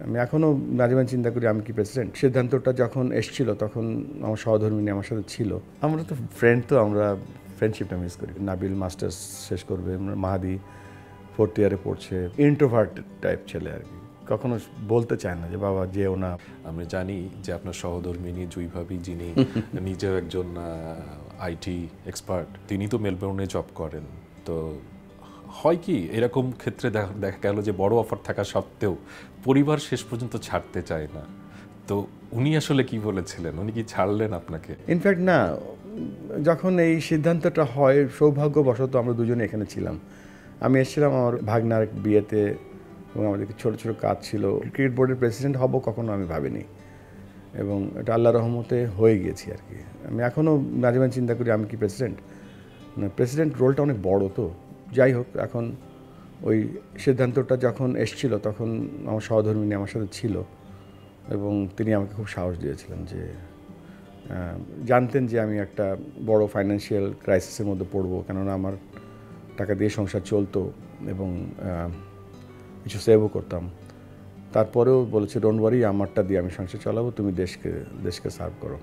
আমি এখনও মাঝে মাঝে চিন্তা করি আমি কি প্রেসিডেন্ট। সিদ্ধান্তটা যখন এসেছিল তখন আমার সহধর্মিনী আমার সাথে ছিল। আমরা তো ফ্রেন্ড, তো আমরা ফ্রেন্ডশিপটা মিস করি। নাবিল মাস্টার্স শেষ করবে, মাহাদি 4th ইয়ারে পড়ছে, ইন্ট্রোভার্ট টাইপ ছেলে আর কি, কখনো বলতে চায় না যে বাবা যেও না। আমি জানি যে আপনার সহধর্মিনী জুই ভাবি, যিনি নিজেও একজন আইটি এক্সপার্ট, তিনি তো মেলবোর্নে জব করেন। তো হয় কি এরকম ক্ষেত্রে দেখা গেল যে বড় অফার থাকা সত্ত্বেও পরিবার শেষ পর্যন্ত ছাড়তে চায় না, তো উনি আসলে কি বলেছিলেন? উনি কি ছাড়লেন আপনাকে? ইনফ্যাক্ট না, যখন এই সিদ্ধান্তটা হয় সৌভাগ্যবশত আমরা দুজনে এখানে ছিলাম। আমি এসেছিলাম আমার ভাগনার বিয়েতে এবং আমাদের ছোটো ছোটো কাজ ছিল। ক্রিকেট বোর্ডের প্রেসিডেন্ট হব কখনো আমি ভাবিনি, এবং এটা আল্লাহর রহমতে হয়ে গিয়েছি আর কি। আমি এখনও মাঝে মাঝে চিন্তা করি আমি কি প্রেসিডেন্ট। প্রেসিডেন্ট রোলটা অনেক বড়, তো যাই হোক, এখন ওই সিদ্ধান্তটা যখন এসেছিল তখন আমার সহধর্মিনী আমার সাথে ছিল এবং তিনি আমাকে খুব সাহস দিয়েছিলেন, যে জানতেন যে আমি একটা বড় ফাইন্যান্সিয়াল ক্রাইসিসের মধ্যে পড়বো, কেননা আমার টাকা দিয়ে সংসার চলতো এবং কিছু সেভও করতাম। তারপরেও বলেছে ডোন্ট ওয়ারি, আমারটা দিয়ে আমি সংসার চালাবো, তুমি দেশকে সার্ভ করো।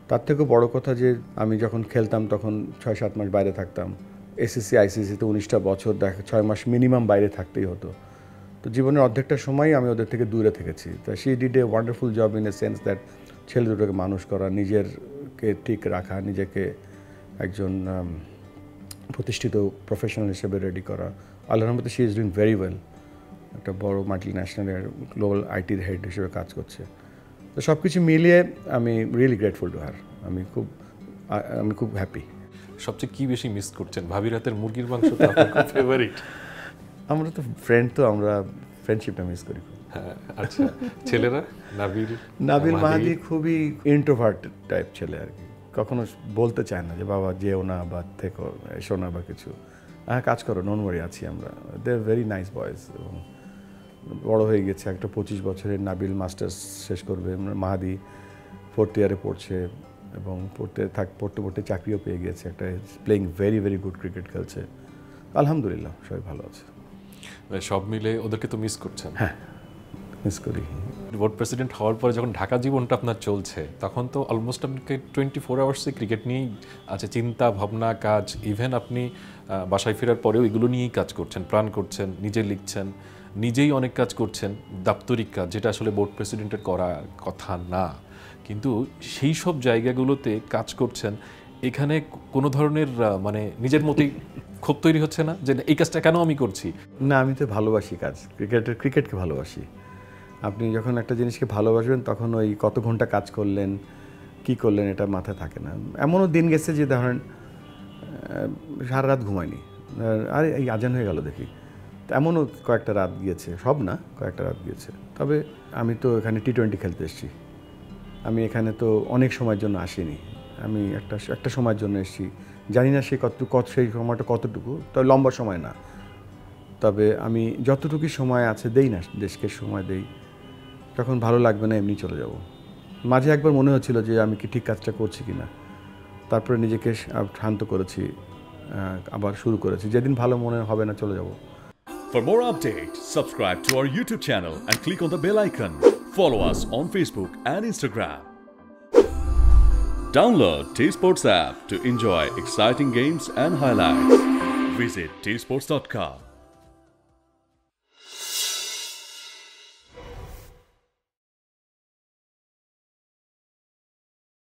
তার থেকেও বড় কথা যে আমি যখন খেলতাম তখন 6-7 মাস বাইরে থাকতাম। এসএসসি আইসিসিতে 19টা বছর 6 মাস মিনিমাম বাইরে থাকতেই হতো। তো জীবনের অর্ধেকটা সময় আমি ওদের থেকে দূরে থেকেছি। তা she did a wonderful job in a sense that ছেলে দুটোকে মানুষ করা, নিজেরকে ঠিক রাখা, নিজেকে একজন প্রতিষ্ঠিত প্রফেশনাল হিসেবে রেডি করা। আল্লাহর রহমতে she is doing very well. একটা বড় মাল্টি ন্যাশনালের গ্লোবাল আইটির হেড হিসেবে কাজ করছে। তো সব কিছু মিলিয়ে আমি রিয়েলি গ্রেটফুল টু হার। আমি খুব হ্যাপি। সবচেয়ে কি বেশি মিস করছেন? ভাবির হাতের মুরগির মাংস তো আপনার খুব ফেভারিট। আমরা তো ফ্রেন্ড, তো আমরা ফ্রেন্ডশিপটা মিস করি। হ্যাঁ, আচ্ছা। ছেলেরা? নাবিল মাহাদি খুবই ইন্ট্রোভার্ট টাইপ ছেলে আর কি, কখনো বলতে চায় না যে বাবা যেও না বা থেকো, এসো না বা কিছু। হ্যাঁ, কাজ করো, নন ওয়ারি আছি আমরা। দে আর ভেরি নাইস বয়েজ এবং বড় হয়ে গেছে। একটা 25 বছরের নাবিল মাস্টার্স শেষ করবে, মাহাদি 4th ইয়ারে পড়ছে এবং পড়তে চাকরিও পেয়ে গিয়েছে। একটা playing very very good cricket খেলছে। আলহামদুলিল্লাহ, সবাই ভালো আছে। সব মিলে ওদেরকে তো মিস করছেন? হ্যাঁ, মিস করি। বোর্ড প্রেসিডেন্ট হওয়ার পরে যখন ঢাকা জীবনটা আপনার চলছে, তখন তো অলমোস্ট আপনাকে 24 আওয়ার্সে ক্রিকেট নিয়েই আছে, চিন্তা ভাবনা, কাজ। ইভেন আপনি বাসায় ফেরার পরেও এগুলো নিয়েই কাজ করছেন, প্ল্যান করছেন, নিজে লিখছেন, নিজেই অনেক কাজ করছেন, দাপ্তরিক কাজ, যেটা আসলে বোর্ড প্রেসিডেন্টের করার কথা না। কিন্তু সেই সব জায়গাগুলোতে কাজ করছেন, এখানে কোনো ধরনের নিজের মতোই ক্ষোভ তৈরি হচ্ছে না যে এই কাজটা কেন আমি করছি? না, আমি তো ভালোবাসি কাজ, ক্রিকেটকে ভালোবাসি। আপনি যখন একটা জিনিসকে ভালোবাসবেন তখন ওই কত ঘন্টা কাজ করলেন, কি করলেন, এটা মাথায় থাকে না। এমনও দিন গেছে যে ধরেন সারা রাত ঘুমায়নি, আরে এই আজান হয়ে গেল দেখি। এমনও কয়েকটা রাত গিয়েছে, সব না, কয়েকটা রাত গিয়েছে। তবে আমি তো এখানে T20 খেলতে এসেছি। আমি এখানে তো অনেক সময়ের জন্য আসিনি, আমি একটা সময়ের জন্য এসেছি। জানি না সেই সময়টা কতটুকু, তবে লম্বা সময় না। তবে আমি যতটুকু সময় আছে দেই না, দেশকে সময় দেই। যখন ভালো লাগবে না এমনি চলে যাব। মাঝে একবার মনে হচ্ছিল যে আমি কি ঠিক কাজটা করছি কি না, তারপরে নিজেকে শান্ত করেছি, আবার শুরু করেছি। যেদিন ভালো মনে হবে না চলে যাব। For more updates, subscribe to our YouTube channel and click on the bell icon. Follow us on Facebook and Instagram. Download T-Sports app to enjoy exciting games and highlights. Visit tsports.com.